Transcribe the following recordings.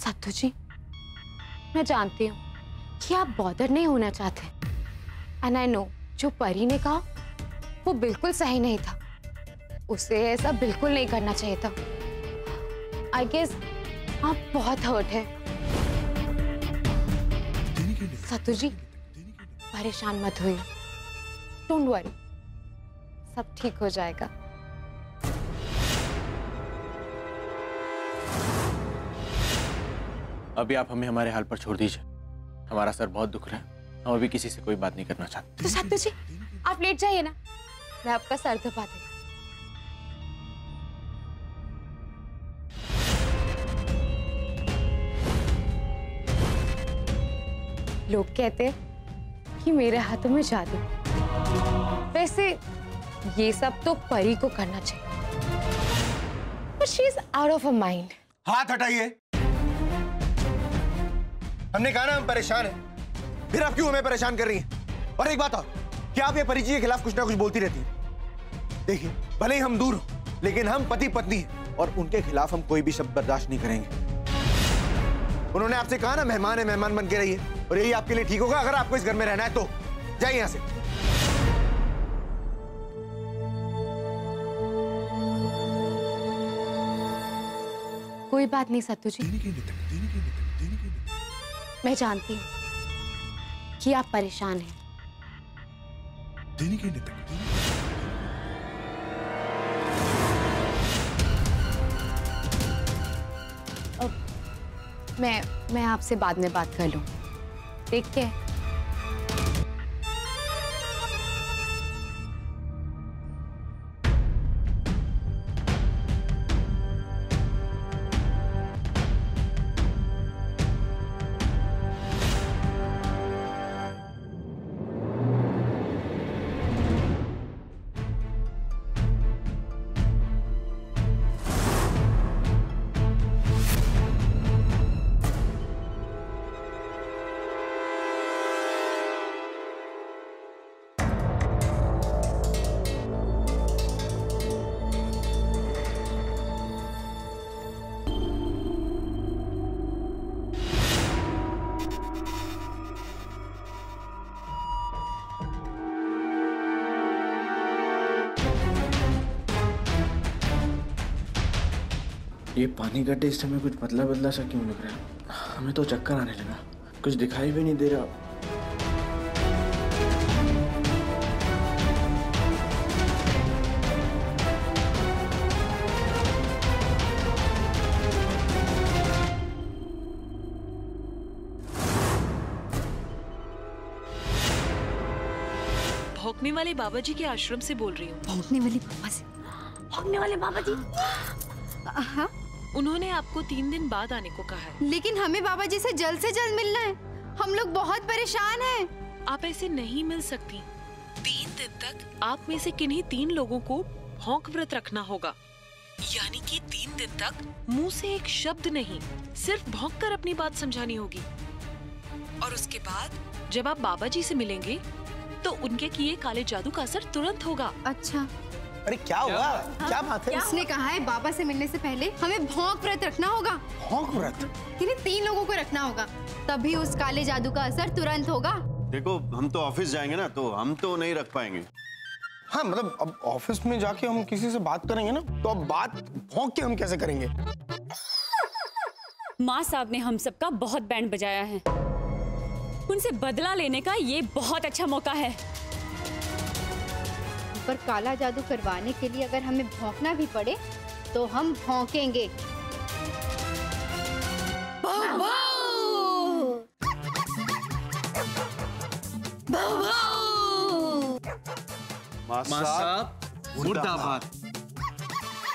सत्तू जी, मैं जानती हूँ कि आप बॉदर नहीं होना चाहते, एंड आई नो जो परी ने कहा वो बिल्कुल सही नहीं था। उसे ऐसा बिल्कुल नहीं करना चाहिए था। आई गेस आप बहुत हर्ट हैं। सत्तू जी, परेशान मत होइए, डोंट वरी, सब ठीक हो जाएगा। अभी आप हमें हमारे हाल पर छोड़ दीजिए। हमारा सर बहुत दुख रहा है, हम अभी किसी से कोई बात नहीं करना चाहते। तो सत्तू जी, आप लेट जाइए ना, मैं आपका सर दबा दूं। लोग कहते हैं कि मेरे हाथों में जादू। वैसे ये सब तो परी को करना चाहिए, but she is out of her mind। हाथ हटाइए। हमने कहा ना हम परेशान हैं, फिर आप क्यों हमें परेशान कर रही हैं? और एक बात और, क्या आप ये परी जी के खिलाफ कुछ ना कुछ बोलती रहती हैं? देखिए, भले ही हम दूर हो, लेकिन हम पति पत्नी हैं और उनके खिलाफ हम कोई भी शब्द बर्दाश्त नहीं करेंगे। उन्होंने आपसे कहा ना मेहमान है, मेहमान बन के रहिए, और यही आपके लिए ठीक होगा। अगर आपको इस घर में रहना है तो जाइए यहां से। कोई बात नहीं सत्तू जी, मैं जानती हूँ कि आप परेशान हैं। मैं आपसे बाद में बात कर लूं। Take care. ये पानी का टेस्ट हमें कुछ बदला बदला सा क्यों लग रहा है? हमें तो चक्कर आने लगा, कुछ दिखाई भी नहीं दे रहा। भौंकने वाले बाबा जी के आश्रम से बोल रही हूँ। भौंकने वाले बाबा से? भौंकने वाले बाबा जी? हाँ, उन्होंने आपको 3 दिन बाद आने को कहा है। लेकिन हमें बाबा जी से जल्द मिलना है। हम लोग बहुत परेशान हैं। आप ऐसे नहीं मिल सकती। 3 दिन तक आप में से किन्हीं 3 लोगों को भौंक व्रत रखना होगा, यानी कि 3 दिन तक मुंह से एक शब्द नहीं, सिर्फ भौंक कर अपनी बात समझानी होगी। और उसके बाद जब आप बाबा जी से मिलेंगे तो उनके किए काले जादू का असर तुरंत होगा। अच्छा, अरे क्या हुआ? क्या बात है? उसने कहा है बाबा से मिलने से पहले हमें भौंक व्रत रखना होगा। भौंक व्रत? किन्हीं 3 लोगों को रखना होगा, तभी उस काले जादू का असर तुरंत होगा। देखो, हम तो ऑफिस जाएंगे ना, तो हम तो नहीं रख पाएंगे। हाँ, मतलब अब ऑफिस में जाके हम किसी से बात करेंगे ना, तो अब बात भौंक के हम कैसे करेंगे? माँ साहब ने हम सबका बहुत बैंड बजाया है, उनसे बदला लेने का ये बहुत अच्छा मौका है। पर काला जादू करवाने के लिए अगर हमें भौंकना भी पड़े तो हम भौंकेंगे। माँ साहब मुर्दाबाद।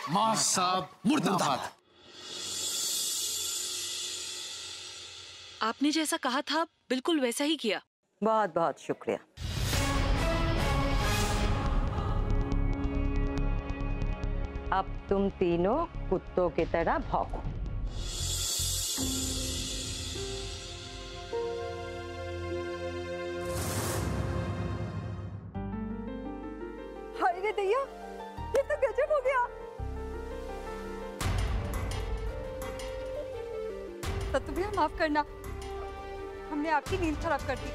माँ साहब मुर्दाबाद। आपने जैसा कहा था बिल्कुल वैसा ही किया। बहुत बहुत शुक्रिया। अब तुम तीनों कुत्तों की तरह भौंको। हाय रे दैया, ये तो गजब हो गया। सत्तू भैया माफ करना, हमने आपकी नींद खराब कर दी।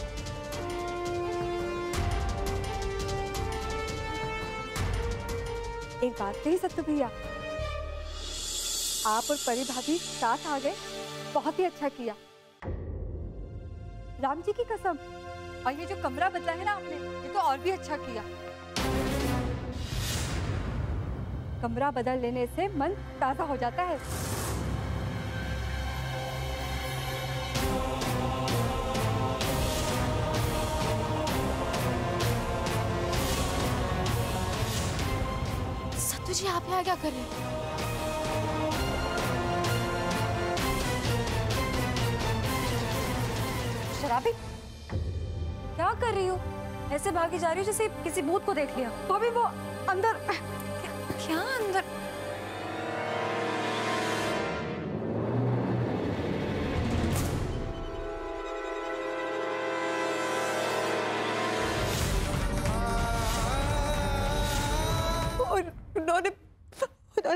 एक बात कही सत्तू भैया, आप और परी भाभी साथ आ गए, बहुत ही अच्छा किया। राम जी की कसम, और ये जो कमरा बदला है ना आपने, ये तो और भी अच्छा किया। कमरा बदल लेने से मन ताजा हो जाता है। सत्तू जी आप यहाँ क्या कर रहे हैं? शराबी, क्या कर रही हो? ऐसे भागी जा रही हो जैसे किसी भूत को देख लिया। तो अभी वो अंदर क्या अंदर? और उन्होंने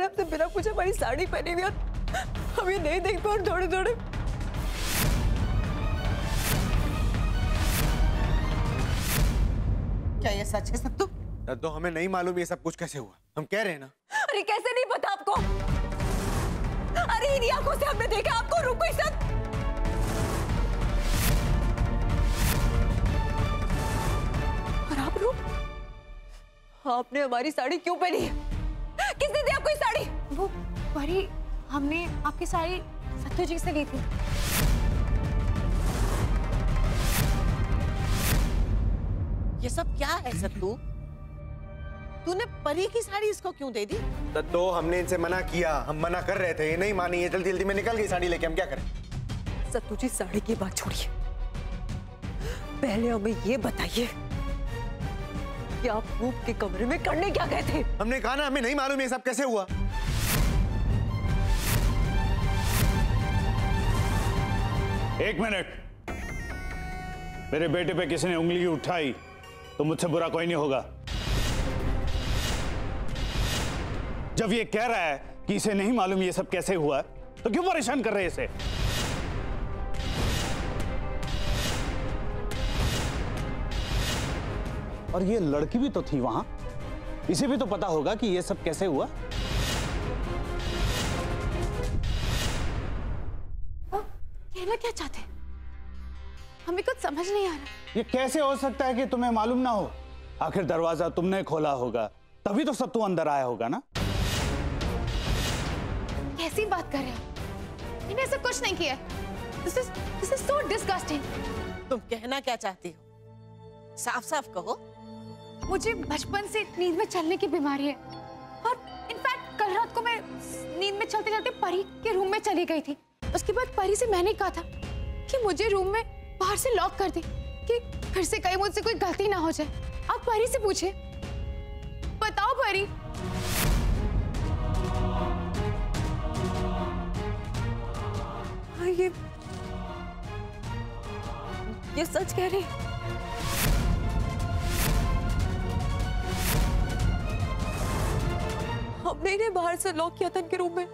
हमसे बिना पूछे हमारी साड़ी पहनी हुई, हम ये नहीं देख पाए और दौड़े दौड़े। क्या ये सच है सत्तू? तो हमें नहीं मालूम ये सब कुछ कैसे हुआ, हम कह रहे हैं ना। अरे कैसे नहीं पता आपको? अरे इन आंखों से हमने देखा आपको रूप के साथ। और आप रूप, आपने हमारी साड़ी क्यों पहनी है? किसने दी आपको ये साड़ी? वो परी, हमने आपकी साड़ी सत्तू जी से ली थी। ये सब क्या है सत्तू? तूने परी की साड़ी इसको क्यों दे दी? तो हमने इनसे मना किया, हम मना कर रहे थे, ये नहीं मानी, ये जल्दी जल्दी में निकल गई साड़ी लेके, हम क्या करें? सत्तू जी साड़ी की बात छोड़िए, पहले हमें ये बताइए कि आप रूप के कमरे में करने क्या गए थे? हमने कहा ना हमें नहीं मालूम ये सब कैसे हुआ। एक मिनट, मेरे बेटे पे किसी ने उंगली उठाई तो मुझसे बुरा कोई नहीं होगा। जब ये कह रहा है कि इसे नहीं मालूम ये सब कैसे हुआ, तो क्यों परेशान कर रहे हैं इसे? और ये लड़की भी तो थी वहां, इसे भी तो पता होगा कि ये सब कैसे हुआ। कहना क्या चाहते हैं? हमें कुछ समझ नहीं आ रहा। ये कैसे हो सकता है कि तुम्हें मालूम ना हो? आखिर दरवाजा तुमने खोला होगा, तभी तो सत्तू अंदर आया होगा ना। कैसी बात कर रहे हो? मैंने ऐसा कुछ नहीं किया। This is so disgusting. तुम कहना क्या चाहती हो? साफ साफ कहो। मुझे बचपन से नींद में चलने की बीमारी है, और इनफैक्ट कल रात को मैं नींद में चलते चलते परी के रूम में चली गई थी। उसके बाद परी से मैंने कहा था कि मुझे रूम में बाहर से लॉक कर दे, कि फिर से कहीं मुझसे कोई गलती ना हो जाए। आप परी से पूछे, बताओ परी। ये सच कह रही? हमने इन्हें बाहर से लॉक किया था इनके रूम में।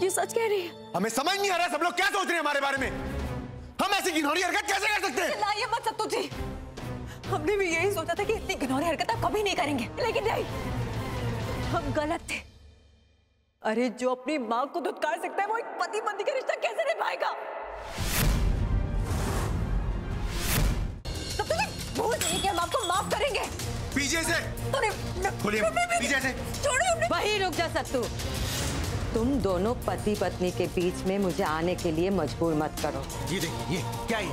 ये सच कह रही है? हमें समझ नहीं आ रहा सब लोग क्या सोच रहे हैं हमारे बारे में। हम ऐसी घिनौनी हरकत कैसे कर सकते हैं? चिल्लाइए मत सत्तू जी, हमने भी यही सोचा था कि इतनी घिनौनी हरकत आप कभी नहीं करेंगे, लेकिन नहीं, हम गलत थे। अरे जो अपनी माँ को धुतकार सकता है वो एक पति पत्नी का रिश्ता कैसे निभाएगा? सत्तू जी भूल जाइए कि हम आपको माफ करेंगे। पीछे से खोलिए, पीछे से छोड़िए। वहीं रुक जा सत्तू, तुम दोनों पति पत्नी के बीच में मुझे आने के लिए मजबूर मत करो। ये देखिए, ये क्या है?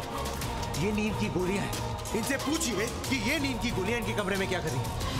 ये नींद की गोलियां हैं। इनसे पूछिए कि ये नींद की गोलियां इनके कमरे में क्या कर रही हैं।